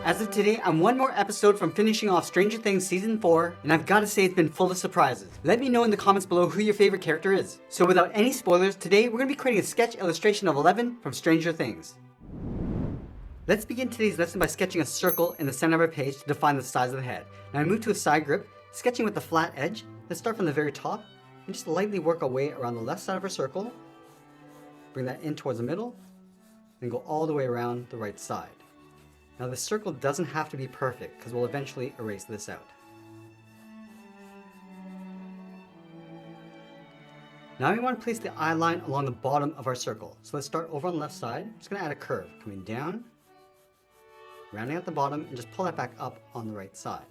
As of today, I'm one more episode from finishing off Stranger Things Season 4, and I've gotta say it's been full of surprises. Let me know in the comments below who your favorite character is. So without any spoilers, today we're gonna be creating a sketch illustration of 11 from Stranger Things. Let's begin today's lesson by sketching a circle in the center of our page to define the size of the head. Now I move to a side grip, sketching with the flat edge. Let's start from the very top and just lightly work our way around the left side of our circle. Bring that in towards the middle, and go all the way around the right side. Now the circle doesn't have to be perfect because we'll eventually erase this out. Now we want to place the eye line along the bottom of our circle. So let's start over on the left side. I'm just going to add a curve coming down, rounding at the bottom, and just pull that back up on the right side.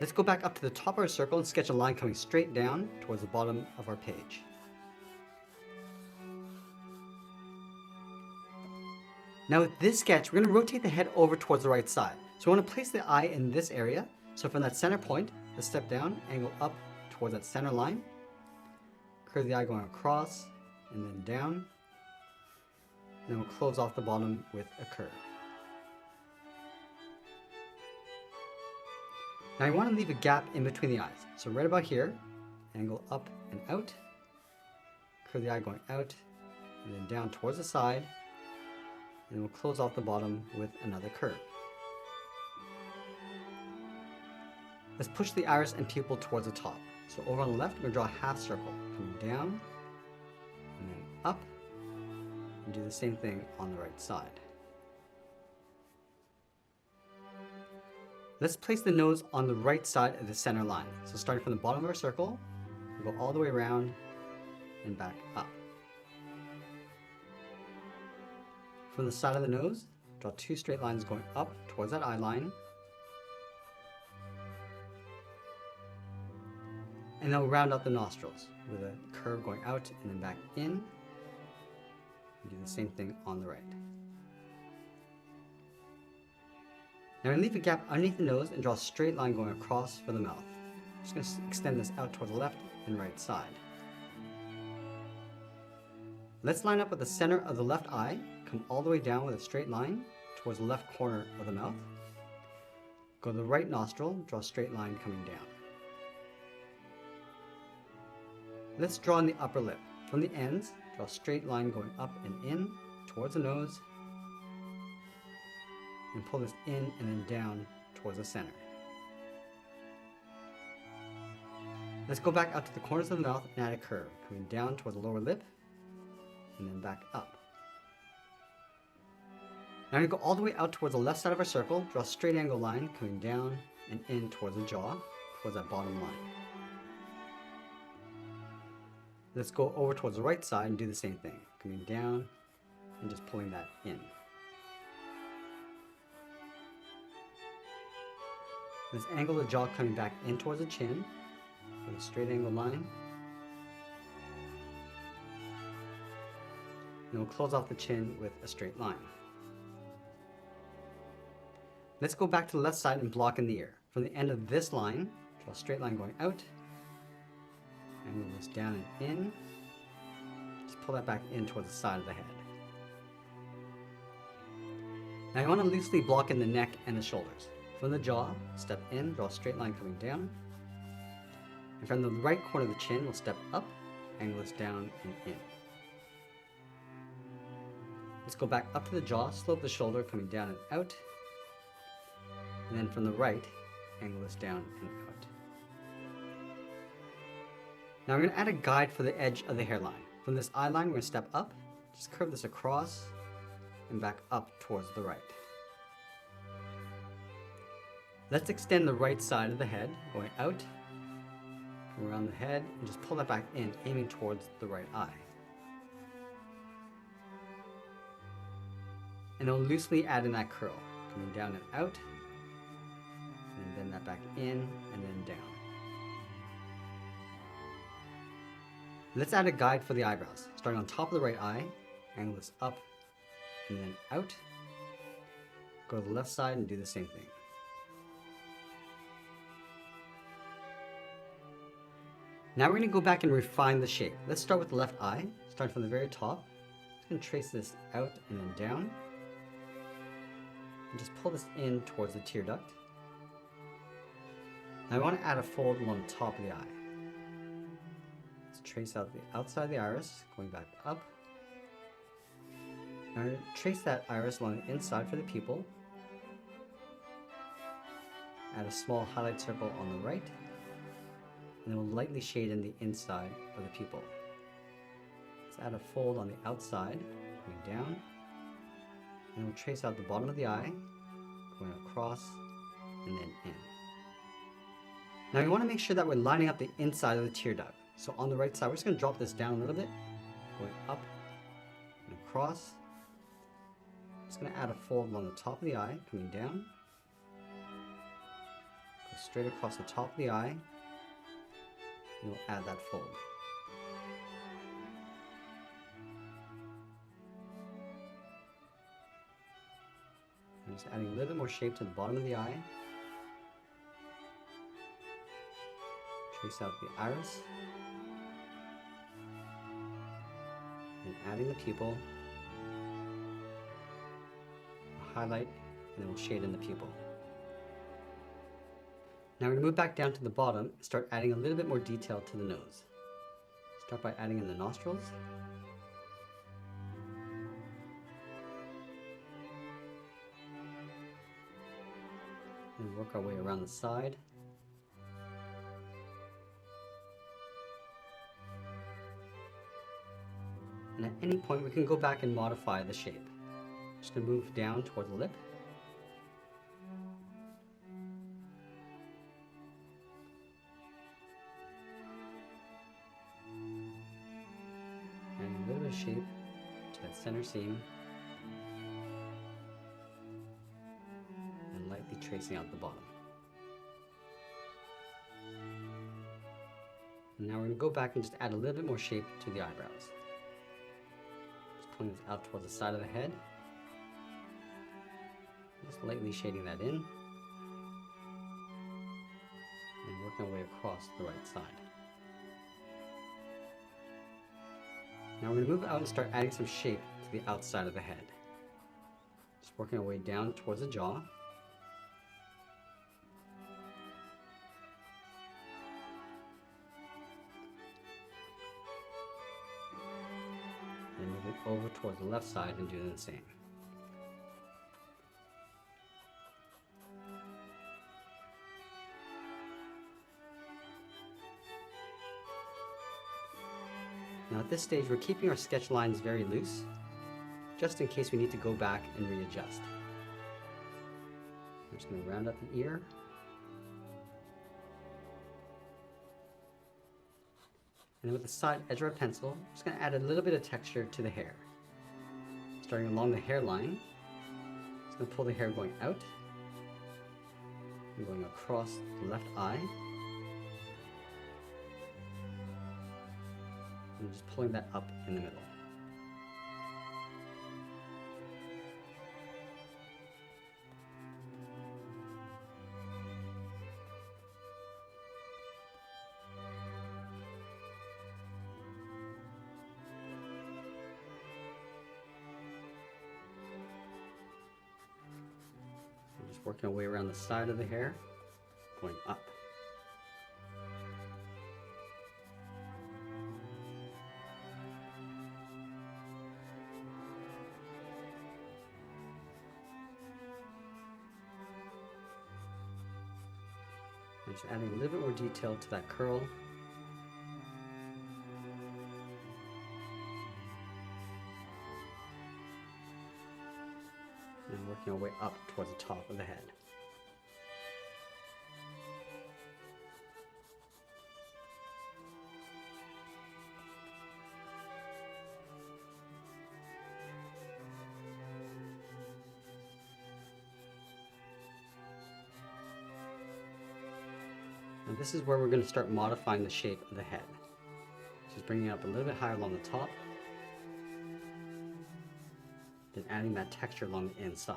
Let's go back up to the top of our circle and sketch a line coming straight down towards the bottom of our page. Now with this sketch, we're going to rotate the head over towards the right side. So we want to place the eye in this area. So from that center point, let's step down, angle up towards that center line. Curve the eye going across and then down. And then we'll close off the bottom with a curve. Now I want to leave a gap in between the eyes. So right about here, angle up and out. Curve the eye going out and then down towards the side. And we'll close off the bottom with another curve. Let's push the iris and pupil towards the top. So over on the left, we're going to draw a half circle, coming down, and then up, and do the same thing on the right side. Let's place the nose on the right side of the center line. So starting from the bottom of our circle, we'll go all the way around and back up. From the side of the nose, draw two straight lines going up towards that eye line. And then we'll round out the nostrils with a curve going out and then back in. And do the same thing on the right. Now leave a gap underneath the nose and draw a straight line going across for the mouth. I'm just going to extend this out toward the left and right side. Let's line up with the center of the left eye. Come all the way down with a straight line towards the left corner of the mouth. Go to the right nostril, draw a straight line coming down. Let's draw in the upper lip. From the ends, draw a straight line going up and in towards the nose. And pull this in and then down towards the center. Let's go back out to the corners of the mouth and add a curve, coming down towards the lower lip and then back up. Now I'm going to go all the way out towards the left side of our circle, draw a straight angle line coming down and in towards the jaw, towards that bottom line. Let's go over towards the right side and do the same thing, coming down and just pulling that in. Let's angle the jaw coming back in towards the chin with a straight angle line. And we'll close off the chin with a straight line. Let's go back to the left side and block in the ear. From the end of this line, draw a straight line going out, and move this down and in. Just pull that back in towards the side of the head. Now you want to loosely block in the neck and the shoulders. From the jaw, step in, draw a straight line coming down. And from the right corner of the chin, we'll step up, angle this down and in. Let's go back up to the jaw, slope the shoulder coming down and out. And then from the right, angle this down and out. Now we're going to add a guide for the edge of the hairline. From this eye line, we're going to step up, just curve this across, and back up towards the right. Let's extend the right side of the head, going out, come around the head, and just pull that back in, aiming towards the right eye. And then loosely add in that curl, coming down and out, and then bend that back in and then down. Let's add a guide for the eyebrows. Starting on top of the right eye, angle this up and then out. Go to the left side and do the same thing. Now we're going to go back and refine the shape. Let's start with the left eye, starting from the very top. I'm just going to trace this out and then down. And just pull this in towards the tear duct. Now I want to add a fold along the top of the eye. Let's trace out the outside of the iris, going back up. Now I'm going to trace that iris along the inside for the pupil. Add a small highlight circle on the right, and then we'll lightly shade in the inside of the pupil. Let's add a fold on the outside, going down, and we'll trace out the bottom of the eye, going across, and then in. Now we want to make sure that we're lining up the inside of the tear duct. So on the right side, we're just going to drop this down a little bit, going up and across. Just going to add a fold along the top of the eye, coming down. Go straight across the top of the eye, and we'll add that fold. I'm just adding a little bit more shape to the bottom of the eye. Trace out the iris. And adding the pupil. We'll highlight, and then we'll shade in the pupil. Now we're going to move back down to the bottom and start adding a little bit more detail to the nose. Start by adding in the nostrils. And work our way around the side. And at any point we can go back and modify the shape. Just going to move down toward the lip. And a little bit of shape to that center seam. And lightly tracing out the bottom. And now we're going to go back and just add a little bit more shape to the eyebrows. Pulling this out towards the side of the head. Just lightly shading that in. And working our way across the right side. Now we're going to move out and start adding some shape to the outside of the head. Just working our way down towards the jaw. And move it over towards the left side and do the same. Now at this stage we're keeping our sketch lines very loose, just in case we need to go back and readjust. I'm just going to round up the ear. And with the side edge of our pencil, I'm just going to add a little bit of texture to the hair. Starting along the hairline, just going to pull the hair going out, and going across the left eye, and just pulling that up in the middle. Just working our way around the side of the hair, going up. I'm just adding a little bit more detail to that curl. And working our way up towards the top of the head. Now this is where we're going to start modifying the shape of the head. Just bringing it up a little bit higher along the top. Then adding that texture along the inside.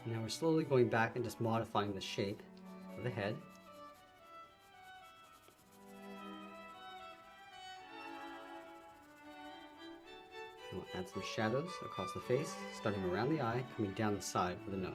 Now we're slowly going back and just modifying the shape of the head. We'll add some shadows across the face, starting around the eye, coming down the side of the nose.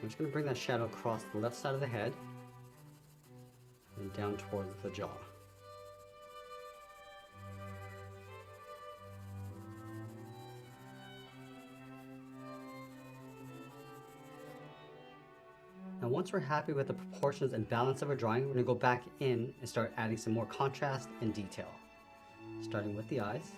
I'm just going to bring that shadow across the left side of the head and down towards the jaw. Now once we're happy with the proportions and balance of our drawing, we're going to go back in and start adding some more contrast and detail, starting with the eyes.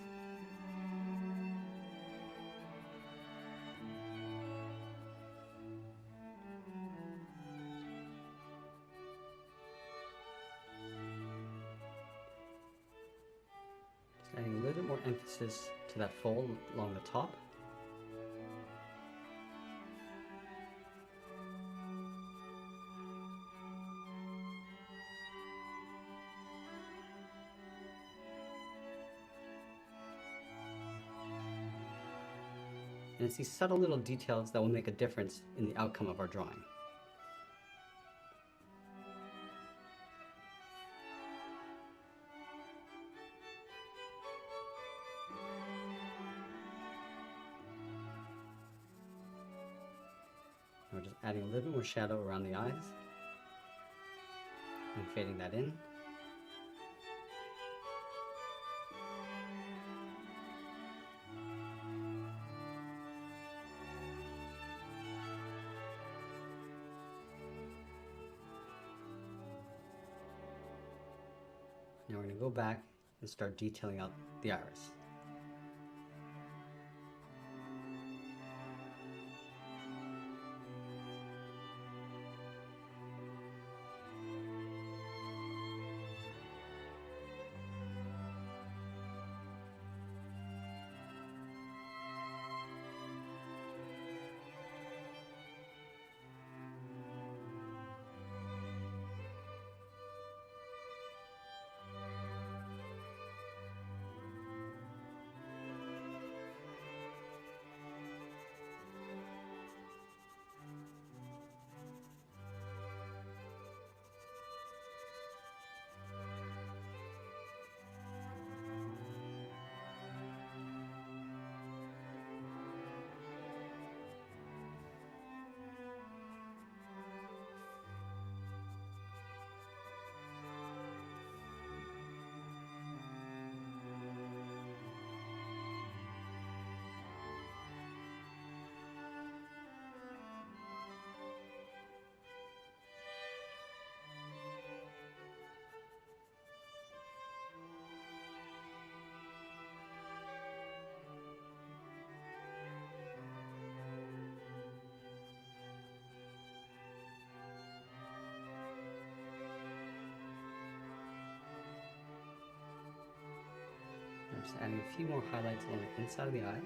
Adding a little bit more emphasis to that fold along the top. And it's these subtle little details that will make a difference in the outcome of our drawing. We're just adding a little bit more shadow around the eyes and fading that in. Now we're going to go back and start detailing out the iris. I'm just adding a few more highlights along the inside of the eye.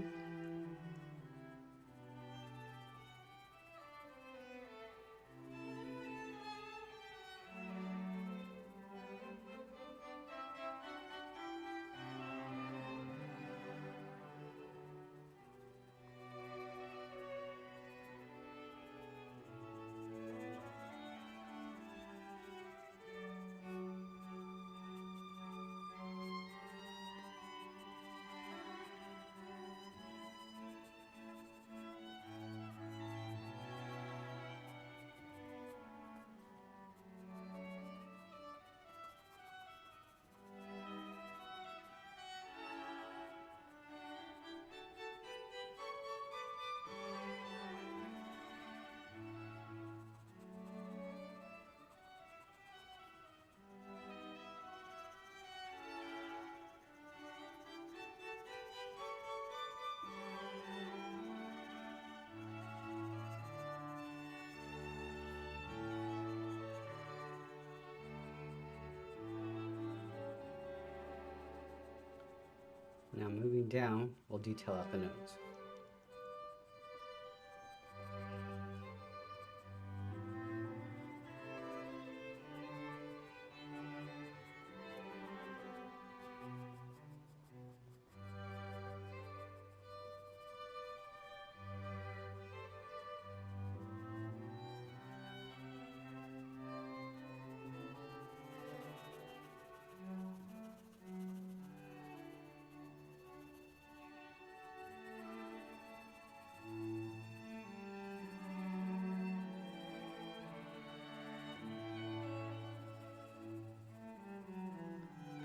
Now moving down, we'll detail out the nose.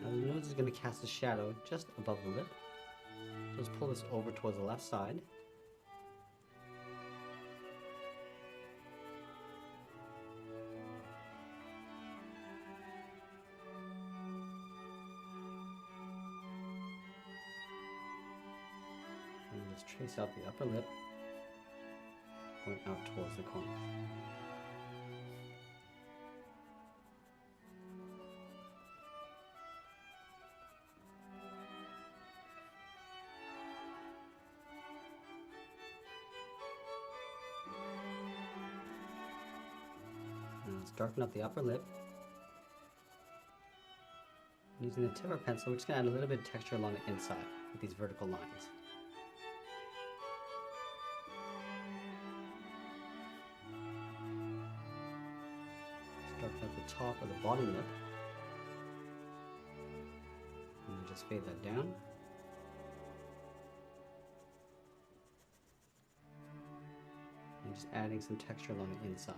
Now the nose is going to cast a shadow just above the lip. So let's pull this over towards the left side. And just trace out the upper lip, point out towards the corner. Now let's darken up the upper lip. Using the tip of our pencil, we're just going to add a little bit of texture along the inside with these vertical lines. Let's darken up the top of the bottom lip. And we'll just fade that down. And just adding some texture along the inside.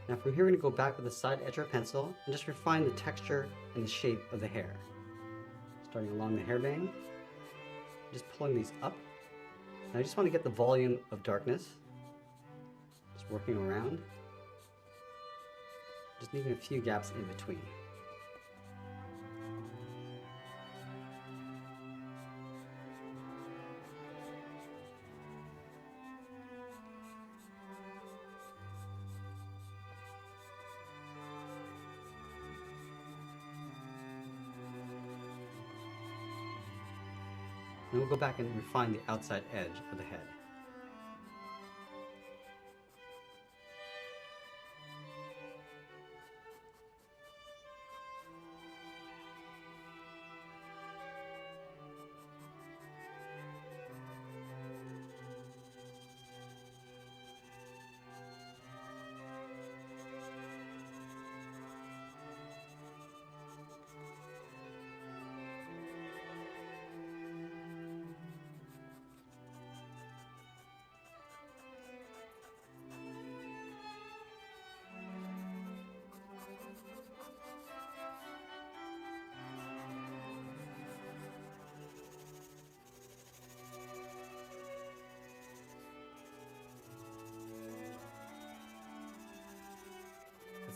Now from here we're going to go back with the side edge of our pencil and just refine the texture and the shape of the hair. Starting along the hairband, just pulling these up. And I just want to get the volume of darkness. Just working around. Just leaving a few gaps in between. And we'll go back and refine the outside edge of the head.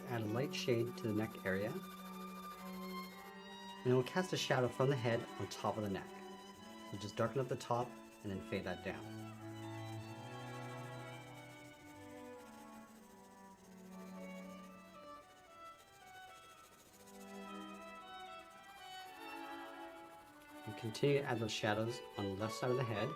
Add a light shade to the neck area, and it will cast a shadow from the head on top of the neck. So just darken up the top and then fade that down. And continue to add those shadows on the left side of the head.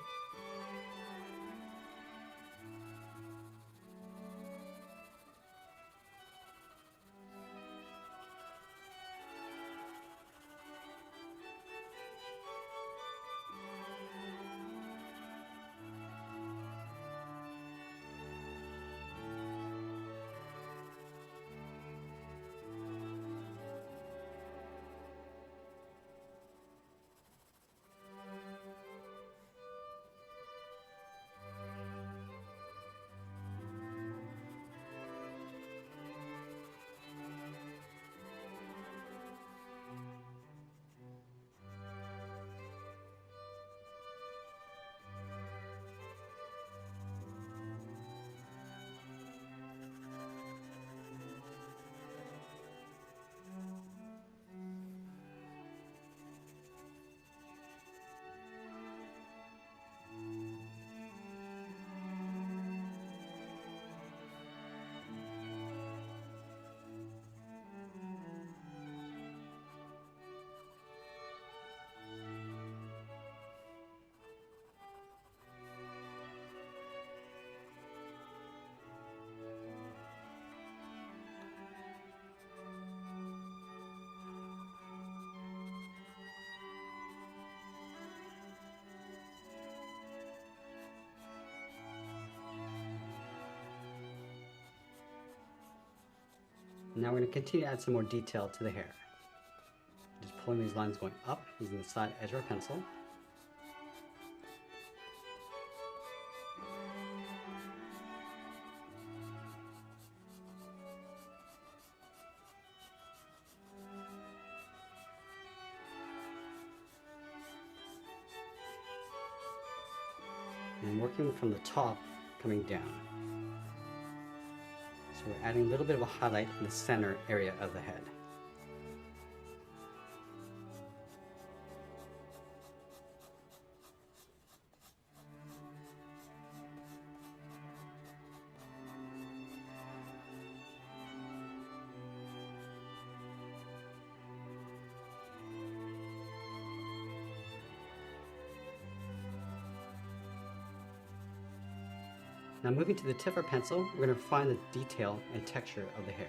Now we're going to continue to add some more detail to the hair. Just pulling these lines going up using the side edge of our pencil. And working from the top, coming down. So we're adding a little bit of a highlight in the center area of the head. Now moving to the tip of our pencil, we're going to refine the detail and texture of the hair.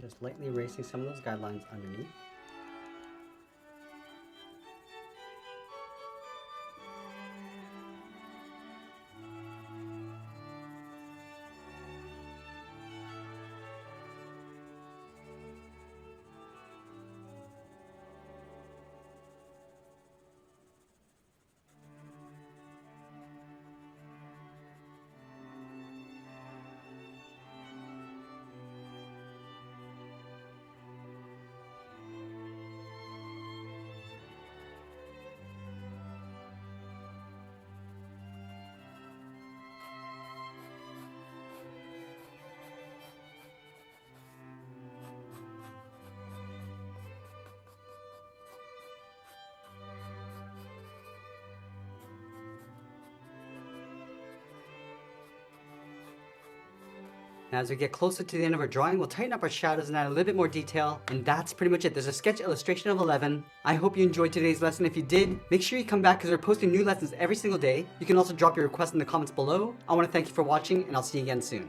Just lightly erasing some of those guidelines underneath. And as we get closer to the end of our drawing, we'll tighten up our shadows and add a little bit more detail. And that's pretty much it. There's a sketch illustration of 11. I hope you enjoyed today's lesson. If you did, make sure you come back because we're posting new lessons every single day. You can also drop your request in the comments below. I want to thank you for watching, and I'll see you again soon.